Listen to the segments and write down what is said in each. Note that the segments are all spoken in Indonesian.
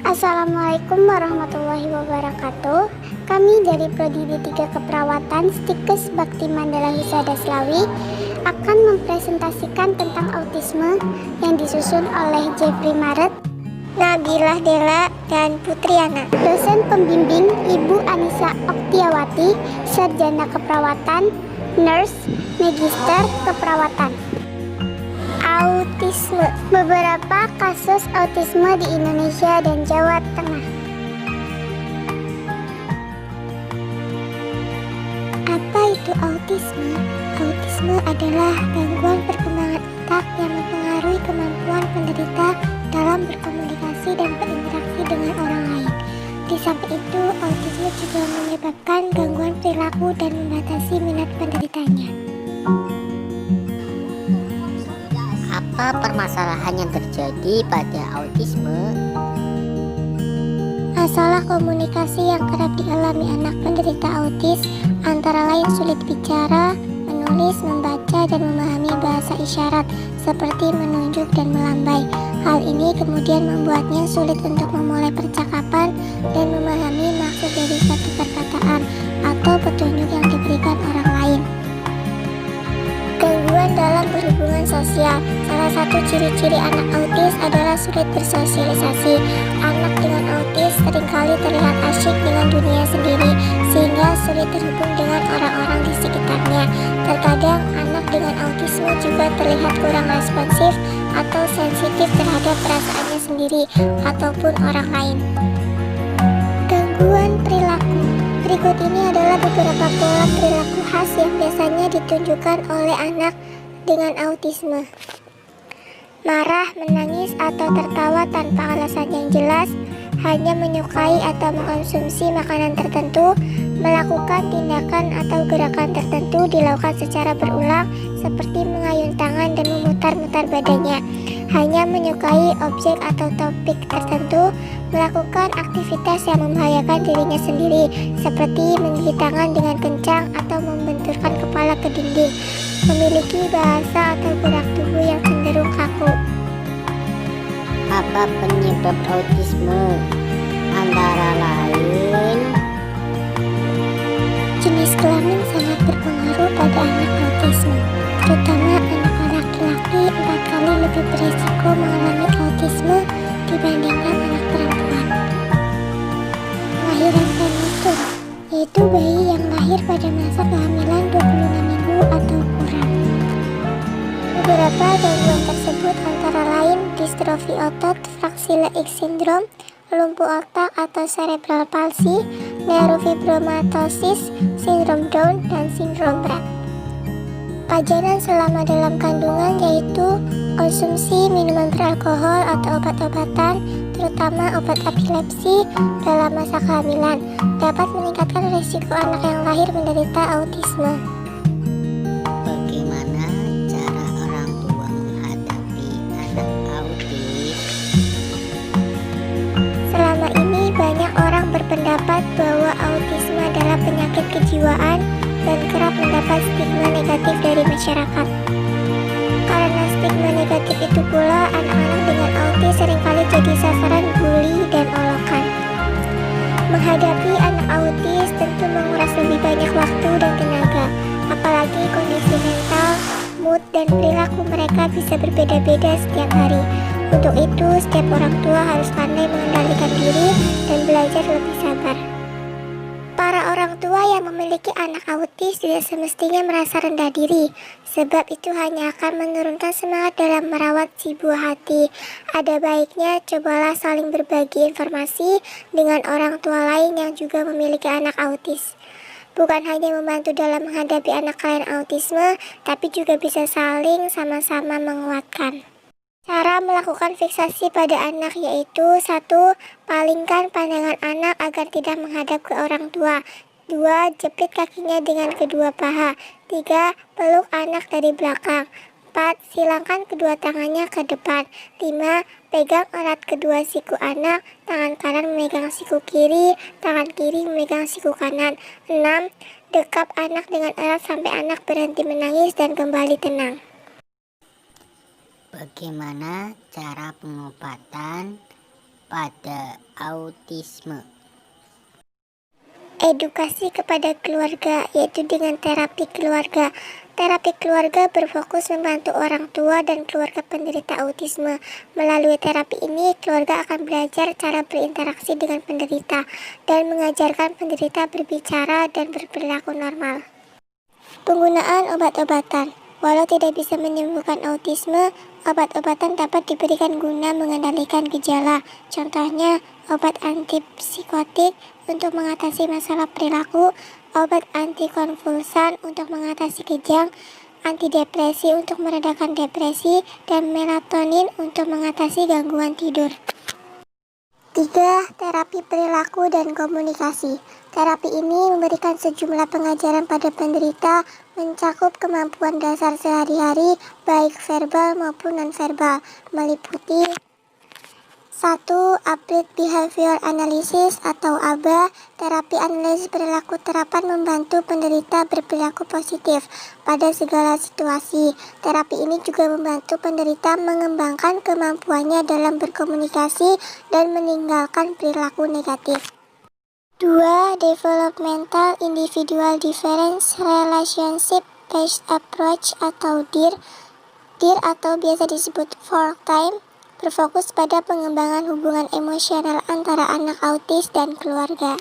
Assalamualaikum warahmatullahi wabarakatuh. Kami dari Prodi D3 Keperawatan Stikes Bakti Mandala Husada Slawi akan mempresentasikan tentang autisme yang disusun oleh Jeffrey Maret, Nabilah Della, dan Putriana. Dosen pembimbing Ibu Anissa Oktiawati, Sarjana Keperawatan, Nurse, Magister Keperawatan. Autisme. Beberapa kasus autisme di Indonesia dan Jawa Tengah. Apa itu autisme? Autisme adalah gangguan perkembangan otak yang mempengaruhi kemampuan penderita dalam berkomunikasi dan berinteraksi dengan orang lain. Di samping itu, autisme juga menyebabkan gangguan perilaku dan membatasi minat penderitanya. Apa permasalahan yang terjadi pada autisme? Masalah komunikasi yang kerap dialami anak penderita autis antara lain sulit bicara, menulis, membaca, dan memahami bahasa isyarat seperti menunjuk dan melambai. Hal ini kemudian membuatnya sulit untuk memulai percakapan dan memahami maksud dari satu perkataan atau petunjuk yang diberikan orang lain. Gangguan dalam berhubungan sosial. Salah satu ciri-ciri anak autis adalah sulit bersosialisasi. Anak dengan autis seringkali terlihat asyik dengan dunia sendiri, sehingga sulit terhubung dengan orang-orang di sekitarnya. Terkadang anak dengan autisme juga terlihat kurang responsif atau sensitif terhadap perasaannya sendiri ataupun orang lain. Gangguan perilaku. Berikut ini adalah beberapa pola perilaku khas yang biasanya ditunjukkan oleh anak dengan autisme. Marah, menangis, atau tertawa tanpa alasan yang jelas, hanya menyukai atau mengkonsumsi makanan tertentu, melakukan tindakan atau gerakan tertentu dilakukan secara berulang seperti mengayun tangan dan memutar-mutar badannya, hanya menyukai objek atau topik tertentu, melakukan aktivitas yang membahayakan dirinya sendiri seperti menggigit tangan dengan kencang atau membenturkan kepala ke dinding, memiliki bahasa atau gerak tubuh yang cenderung kaku. Apa penyebab autisme? Antara lain, jenis kelamin sangat berpengaruh pada anak autisme, terutama anak laki-laki 4 kali lebih berisiko mengalami autisme dibandingkan anak perempuan. Kelahiran prematur, yaitu bayi yang lahir pada masa kehamilan 26 minggu atau kurang. Beberapa gangguan tersebut antara lain distrofi otot, Fragile X syndrome, lumpuh otak atau cerebral palsy, neurofibromatosis, sindrom Down, dan sindrom Rett. Pajanan selama dalam kandungan yaitu konsumsi minuman beralkohol atau obat-obatan, terutama obat epilepsi dalam masa kehamilan, dapat meningkatkan risiko anak yang lahir menderita autisme. bagaimana cara orang tua menghadapi anak autis? Selama ini banyak orang berpendapat bahwa autisme adalah penyakit kejiwaan dan kerap mendapat stigma negatif dari masyarakat. Karena stigma negatif itu pula, anak-anak dengan autis seringkali jadi sasaran bully dan olokan. Menghadapi anak autis tentu menguras lebih banyak waktu dan tenaga, apalagi kondisi mental, mood, dan perilaku mereka bisa berbeda-beda setiap hari. Untuk itu, setiap orang tua harus pandai mengendalikan diri dan belajar lebih sabar. Para orang tua yang memiliki anak autis tidak semestinya merasa rendah diri, sebab itu hanya akan menurunkan semangat dalam merawat si buah hati. Ada baiknya cobalah saling berbagi informasi dengan orang tua lain yang juga memiliki anak autis. Bukan hanya membantu dalam menghadapi anak kalian autisme, tapi juga bisa saling sama-sama menguatkan. Cara melakukan fiksasi pada anak yaitu 1. Palingkan pandangan anak agar tidak menghadap ke orang tua. 2. Jepit kakinya dengan kedua paha. 3. Peluk anak dari belakang. 4. Silangkan kedua tangannya ke depan. 5. Pegang erat kedua siku anak, tangan kanan memegang siku kiri, tangan kiri memegang siku kanan. 6. Dekap anak dengan erat sampai anak berhenti menangis dan kembali tenang. Bagaimana cara pengobatan pada autisme. Edukasi kepada keluarga, yaitu dengan terapi keluarga. Terapi keluarga berfokus membantu orang tua dan keluarga penderita autisme. Melalui terapi ini, keluarga akan belajar cara berinteraksi dengan penderita dan mengajarkan penderita berbicara dan berperilaku normal. Penggunaan obat-obatan. Walau tidak bisa menyembuhkan autisme, obat-obatan dapat diberikan guna mengendalikan gejala. Contohnya, obat antipsikotik untuk mengatasi masalah perilaku, obat antikonvulsan untuk mengatasi kejang, antidepresi untuk meredakan depresi, dan melatonin untuk mengatasi gangguan tidur. 3. Terapi perilaku dan komunikasi. Terapi ini memberikan sejumlah pengajaran pada penderita, mencakup kemampuan dasar sehari-hari, baik verbal maupun non-verbal, meliputi 1. Applied Behavior Analysis atau ABA. Terapi analisis perilaku terapan membantu penderita berperilaku positif pada segala situasi. Terapi ini juga membantu penderita mengembangkan kemampuannya dalam berkomunikasi dan meninggalkan perilaku negatif. 2. Developmental Individual Difference Relationship Based Approach atau DIR. DIR atau biasa disebut Fork Time berfokus pada pengembangan hubungan emosional antara anak autis dan keluarga.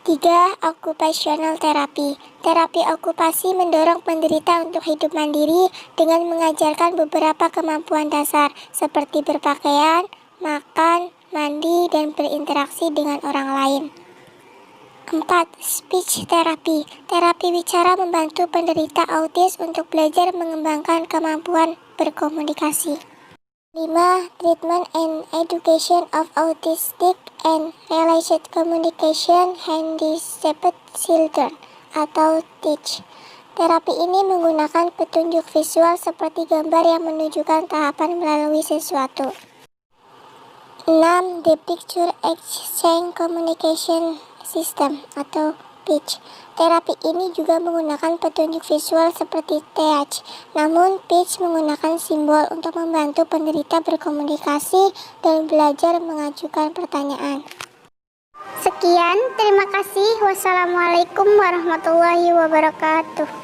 3. Occupational Therapy. Terapi okupasi mendorong penderita untuk hidup mandiri dengan mengajarkan beberapa kemampuan dasar seperti berpakaian, makan, mandi, dan berinteraksi dengan orang lain. 4. Speech Therapy. Terapi bicara membantu penderita autis untuk belajar mengembangkan kemampuan berkomunikasi. 5. Treatment and Education of Autistic and Related Communication Handicapped Children atau TEACH. Terapi ini menggunakan petunjuk visual seperti gambar yang menunjukkan tahapan melalui sesuatu. 6. The Picture Exchange Communication System atau PEACH. Terapi ini juga menggunakan petunjuk visual seperti TEACH, namun PEACH menggunakan simbol untuk membantu penderita berkomunikasi dan belajar mengajukan pertanyaan. Sekian, terima kasih. Wassalamualaikum warahmatullahi wabarakatuh.